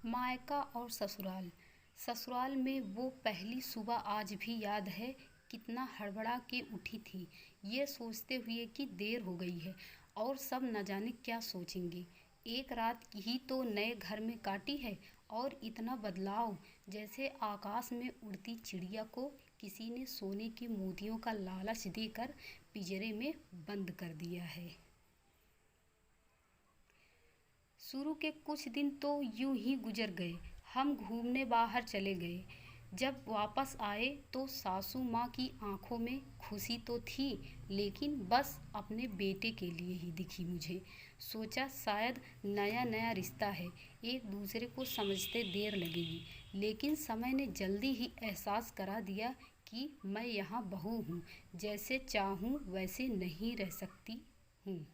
मायका और ससुराल। ससुराल में वो पहली सुबह आज भी याद है। कितना हड़बड़ा के उठी थी, ये सोचते हुए कि देर हो गई है और सब न जाने क्या सोचेंगे। एक रात ही तो नए घर में काटी है और इतना बदलाव, जैसे आकाश में उड़ती चिड़िया को किसी ने सोने के मोतियों का लालच देकर पिंजरे में बंद कर दिया है। शुरू के कुछ दिन तो यूं ही गुजर गए। हम घूमने बाहर चले गए। जब वापस आए तो सासू माँ की आंखों में खुशी तो थी, लेकिन बस अपने बेटे के लिए ही दिखी मुझे। सोचा शायद नया नया रिश्ता है, एक दूसरे को समझते देर लगेगी, लेकिन समय ने जल्दी ही एहसास करा दिया कि मैं यहाँ बहू हूँ, जैसे चाहूँ वैसे नहीं रह सकती हूँ।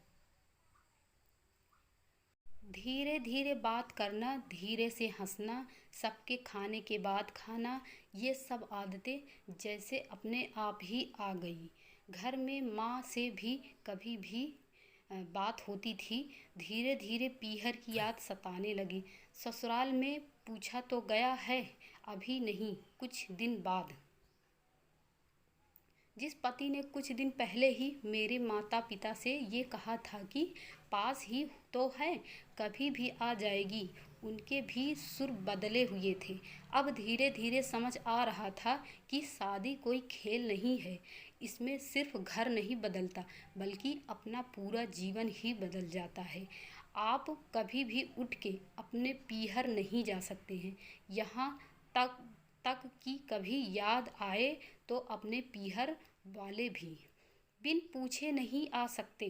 धीरे धीरे बात करना, धीरे से हंसना, सबके खाने के बाद खाना, ये सब आदतें जैसे अपने आप ही आ गई। घर में माँ से भी कभी भी बात होती थी। धीरे धीरे पीहर की याद सताने लगी। ससुराल में पूछा तो गया है, अभी नहीं, कुछ दिन बाद। जिस पति ने कुछ दिन पहले ही मेरे माता पिता से ये कहा था कि पास ही तो है, कभी भी आ जाएगी, उनके भी सुर बदले हुए थे। अब धीरे धीरे समझ आ रहा था कि शादी कोई खेल नहीं है। इसमें सिर्फ घर नहीं बदलता, बल्कि अपना पूरा जीवन ही बदल जाता है। आप कभी भी उठ के अपने पीहर नहीं जा सकते हैं। यहाँ तक तक कि कभी याद आए तो अपने पीहर वाले भी बिन पूछे नहीं आ सकते।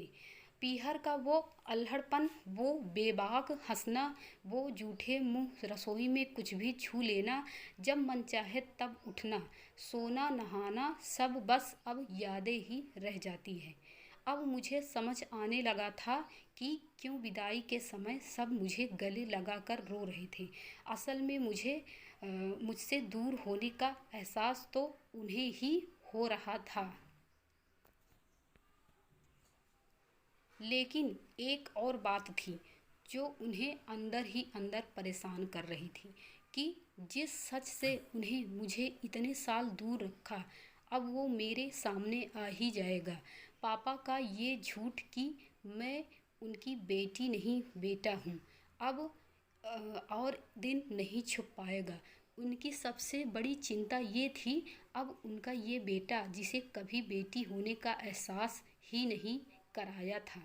पीहर का वो अल्हड़पन, वो बेबाक हंसना, वो जूठे मुंह रसोई में कुछ भी छू लेना, जब मन चाहे तब उठना, सोना नहाना, सब बस अब यादें ही रह जाती है। अब मुझे समझ आने लगा था कि क्यों विदाई के समय सब मुझे गले लगाकर रो रहे थे। असल में मुझसे दूर होने का एहसास तो उन्हें ही हो रहा था। लेकिन एक और बात थी जो उन्हें अंदर ही अंदर परेशान कर रही थी कि जिस सच से उन्हें मुझे इतने साल दूर रखा, अब वो मेरे सामने आ ही जाएगा। पापा का ये झूठ कि मैं उनकी बेटी नहीं बेटा हूँ, अब और दिन नहीं छुप पाएगा। उनकी सबसे बड़ी चिंता ये थी, अब उनका ये बेटा जिसे कभी बेटी होने का एहसास ही नहीं कराया था,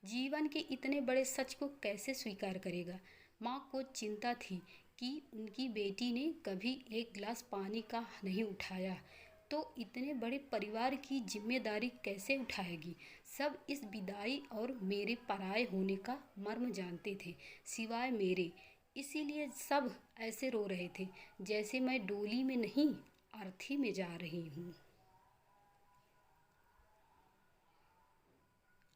जीवन के इतने बड़े सच को कैसे स्वीकार करेगा। माँ को चिंता थी कि उनकी बेटी ने कभी एक गिलास पानी का नहीं उठाया, तो इतने बड़े परिवार की जिम्मेदारी कैसे उठाएगी। सब इस विदाई और मेरे पराये होने का मर्म जानते थे, सिवाय मेरे। इसीलिए सब ऐसे रो रहे थे जैसे मैं डोली में नहीं, अर्थी में जा रही हूँ।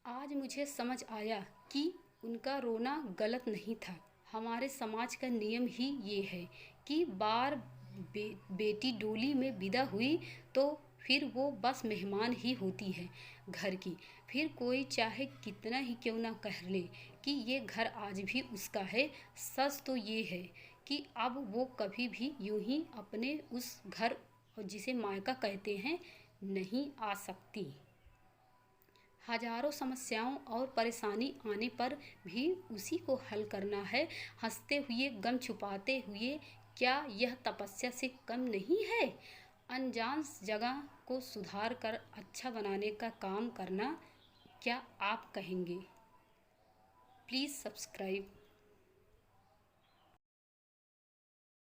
आज मुझे समझ आया कि उनका रोना गलत नहीं था। हमारे समाज का नियम ही ये है कि बेटी डोली में विदा हुई तो फिर वो बस मेहमान ही होती है घर की। फिर कोई चाहे कितना ही क्यों ना कह ले कि ये घर आज भी उसका है, सच तो ये है कि अब वो कभी भी यूं ही अपने उस घर, जिसे मायका कहते हैं, नहीं आ सकती। हजारों समस्याओं और परेशानी आने पर भी उसी को हल करना है, हंसते हुए, गम छुपाते हुए। क्या यह तपस्या से कम नहीं है? अनजान जगह को सुधार कर अच्छा बनाने का काम करना, क्या आप कहेंगे? Please subscribe.